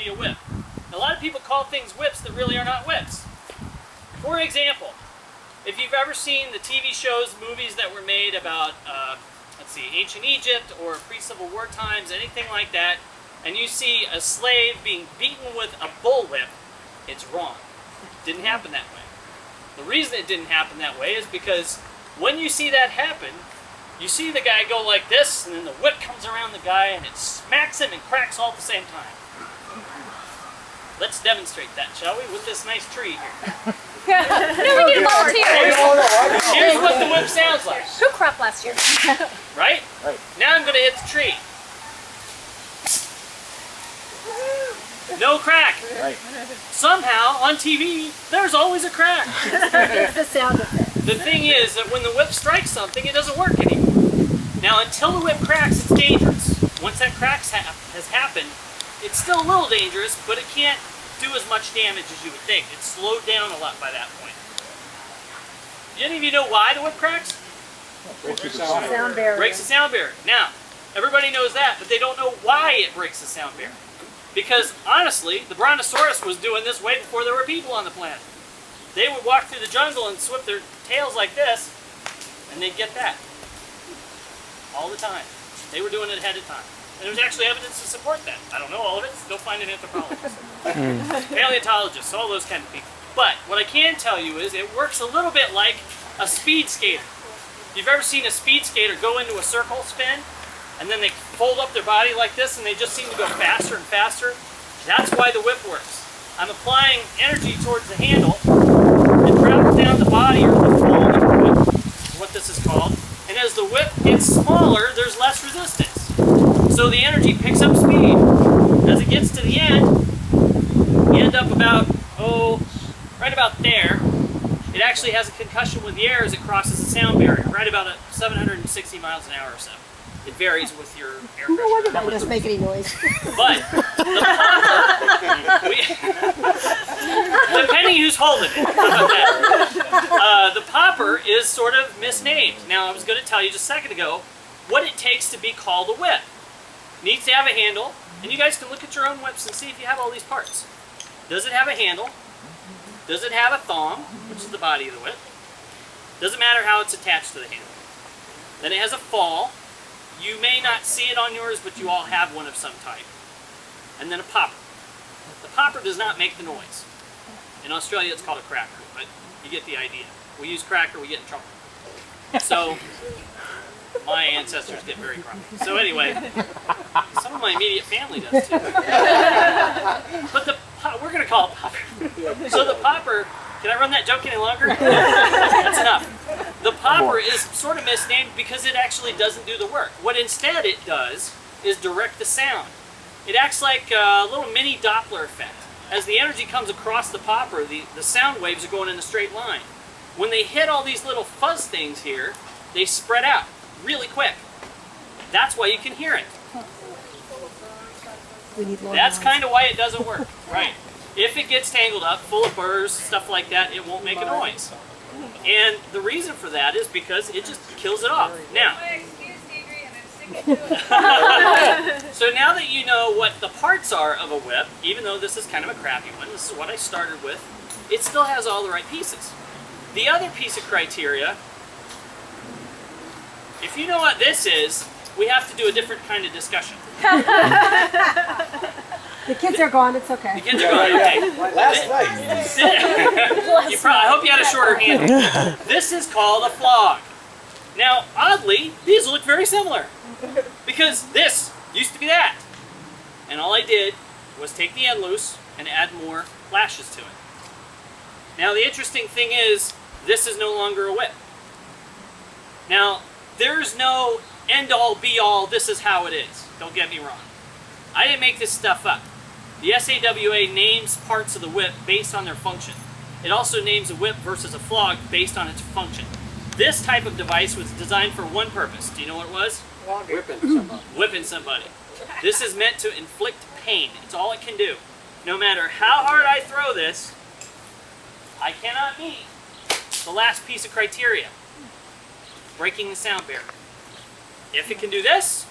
a whip. A lot of people call things whips that really are not whips. For example, if you've ever seen the TV shows, movies that were made about, let's see, ancient Egypt or pre-Civil War times, anything like that, and you see a slave being beaten with a bullwhip, it's wrong. It didn't happen that way. The reason it didn't happen that way is because when you see that happen, you see the guy go like this, and then the whip comes around the guy, and it smacks him and cracks all at the same time. Let's demonstrate that, shall we, with this nice tree here. No, we need volunteers. Here's what the whip sounds like. Who cropped last year? Right? Right. Now I'm going to hit the tree. No crack. Right. Somehow, on TV, there's always a crack. It's the sound effect. The thing is that when the whip strikes something, it doesn't work anymore. Now, until the whip cracks, it's dangerous. Once that crack has happened, it's still a little dangerous, but it can't do as much damage as you would think. It's slowed down a lot by that point. Do any of you know why the whip cracks? Breaks the sound barrier. Breaks the sound barrier. Now, everybody knows that, but they don't know why it breaks the sound barrier. Because, honestly, the Brontosaurus was doing this way before there were people on the planet. They would walk through the jungle and whip their tails like this, and they'd get that. All the time. They were doing it ahead of time. And there's actually evidence to support that. I don't know all of it, so go find an anthropologist. Paleontologists, all those kind of people. But what I can tell you is it works a little bit like a speed skater. If you've ever seen a speed skater go into a circle spin, and then they fold up their body like this, and they just seem to go faster and faster, that's why the whip works. I'm applying energy towards the handle, it travels down the body, or the foam of the whip, is what this is called, and as the whip gets smaller, there's less resistance. So the energy picks up speed. As it gets to the end, you end up about, right about there. It actually has a concussion with the air as it crosses the sound barrier, right about at 760 miles an hour or so. It varies with your air pressure. No wonder that doesn't make any noise. But the popper, depending who's holding it, how about that? The popper is sort of misnamed. Now, I was going to tell you just a second ago what it takes to be called a whip. It needs to have a handle, and you guys can look at your own whips and see if you have all these parts. Does it have a handle? Does it have a thong, which is the body of the whip? Doesn't matter how it's attached to the handle. Then it has a fall. You may not see it on yours, but you all have one of some type. And then a popper. The popper does not make the noise. In Australia, it's called a cracker, but you get the idea. We use cracker, we get in trouble. So, my ancestors get very grumpy. So anyway, some of my immediate family does too. But we're going to call it popper. So the popper, can I run that joke any longer? No, that's enough. The popper is sort of misnamed because it actually doesn't do the work. What instead it does is direct the sound. It acts like a little mini Doppler effect. As the energy comes across the popper, the sound waves are going in a straight line. When they hit all these little fuzz things here, they spread out really quick. That's why you can hear it. That's kind of why it doesn't work, right? If it gets tangled up, full of burrs, stuff like that, it won't make a noise. And the reason for that is because it just kills it off. Now, so now that you know what the parts are of a whip, even though this is kind of a crappy one, this is what I started with, it still has all the right pieces. The other piece of criteria, if you know what this is, we have to do a different kind of discussion. The kids are gone, it's okay. The kids are gone, okay. Last night. I hope you had a shorter handle. This is called a flog. Now, oddly, these look very similar. Because this used to be that. And all I did was take the end loose and add more lashes to it. Now, the interesting thing is, this is no longer a whip. Now, there's no end-all, be-all, this is how it is. Don't get me wrong. I didn't make this stuff up. The SAWA names parts of the whip based on their function. It also names a whip versus a flog based on its function. This type of device was designed for one purpose. Do you know what it was? Whipping somebody. Whipping somebody. This is meant to inflict pain. It's all it can do. No matter how hard I throw this, I cannot meet the last piece of criteria. Breaking the sound barrier. If it can do this,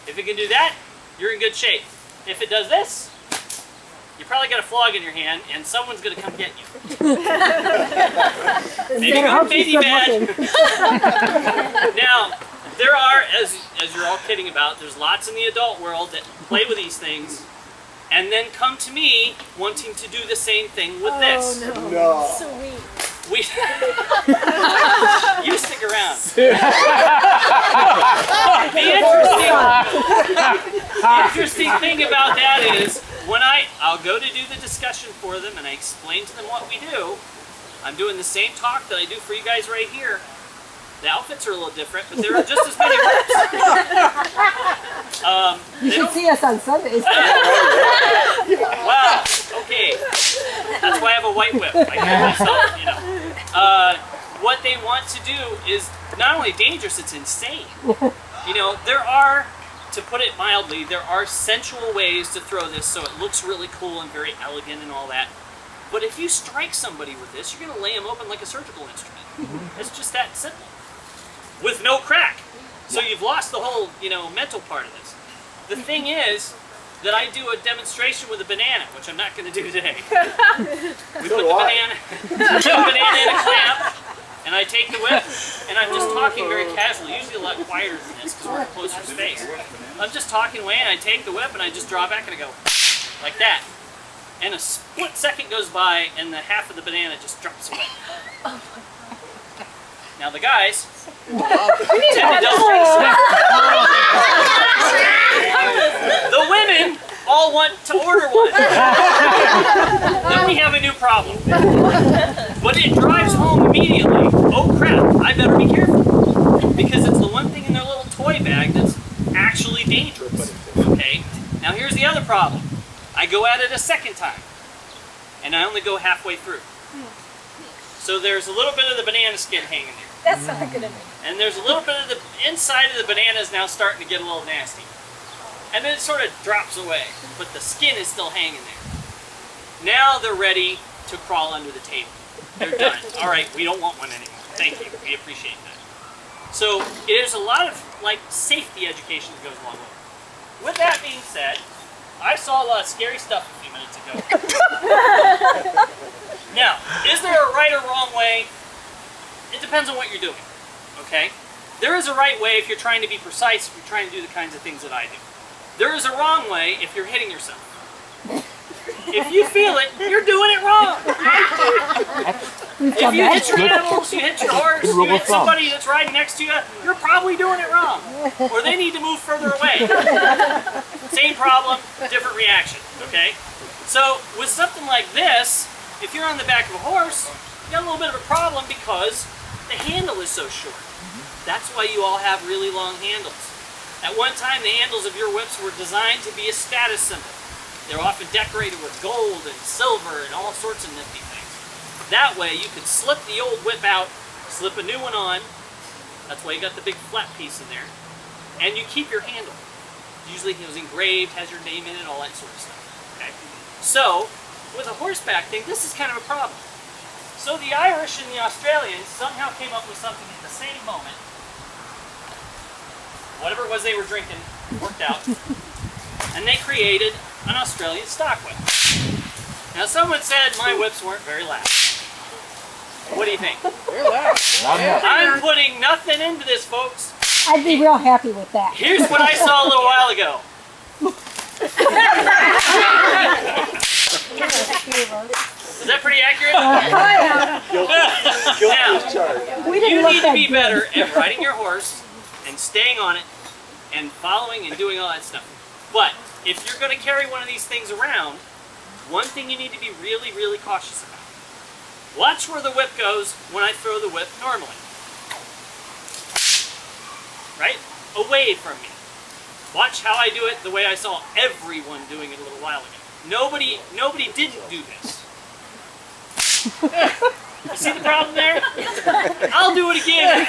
if it can do that, you're in good shape. If it does this, you probably got a flog in your hand, and someone's going to come get you. Maybe good, maybe bad. Now, there are, as you're all kidding about, there's lots in the adult world that play with these things, and then come to me wanting to do the same thing with this. No. Sweet. You stick around. The interesting thing about that is when I'll go to do the discussion for them and I explain to them what we do, I'm doing the same talk that I do for you guys right here. The outfits are a little different, but there are just as many reps. You should see us on Sundays. Wow. Okay. That's why I have a white whip. I do it myself, you know. What they want to do is not only dangerous, it's insane. You know, there are, to put it mildly, there are sensual ways to throw this so it looks really cool and very elegant and all that. But if you strike somebody with this, you're going to lay them open like a surgical instrument. It's just that simple. With no crack. So you've lost the whole, you know, mental part of this. The thing is that I do a demonstration with a banana, which I'm not going to do today. We put the banana in a clamp, and I take the whip, and I'm just talking very casually, usually a lot quieter than this because we're in closer space. I'm just talking away, and I take the whip, and I just draw back, and I go like that. And a split second goes by, and the half of the banana just drops away. Now the guys tend to demonstrate. The women all want to order one. Then we have a new problem. But it drives home immediately. Oh crap, I better be careful. Because it's the one thing in their little toy bag that's actually dangerous. Okay? Now here's the other problem. I go at it a second time. And I only go halfway through. So there's a little bit of the banana skin hanging there. That's not good of me. And there's a little bit of the inside of the banana is now starting to get a little nasty. And then it sort of drops away, but the skin is still hanging there. Now they're ready to crawl under the table. They're done. All right, we don't want one anymore. Thank you. We appreciate that. So there's a lot of like safety education that goes along with it. With that being said, I saw a lot of scary stuff a few minutes ago. Now, is there a right or wrong way? It depends on what you're doing, okay? There is a right way if you're trying to be precise, if you're trying to do the kinds of things that I do. There is a wrong way if you're hitting yourself. If you feel it, you're doing it wrong. If you hit your animals, you hit your horse, you hit somebody that's riding next to you, you're probably doing it wrong. Or they need to move further away. Same problem, different reaction, okay? So with something like this, if you're on the back of a horse, you got a little bit of a problem because the handle is so short. That's why you all have really long handles. At one time, the handles of your whips were designed to be a status symbol. They're often decorated with gold and silver and all sorts of nifty things. That way, you could slip the old whip out, slip a new one on. That's why you got the big flat piece in there. And you keep your handle. Usually it was engraved, has your name in it, all that sort of stuff. Okay? So, with a horseback thing, this is kind of a problem. So the Irish and the Australians somehow came up with something at the same moment. Whatever it was they were drinking worked out. And they created an Australian stock whip. Now someone said my whips weren't very loud. What do you think? They're loud. I'm putting nothing into this, folks. I'd be real happy with that. Here's what I saw a little while ago. Is that pretty accurate? Now, you need to be better at riding your horse and staying on it and following and doing all that stuff. But if you're going to carry one of these things around, one thing you need to be really, really cautious about. Watch where the whip goes when I throw the whip normally. Right? Away from me. Watch how I do it the way I saw everyone doing it a little while ago. Nobody didn't do this. You see the problem there? I'll do it again.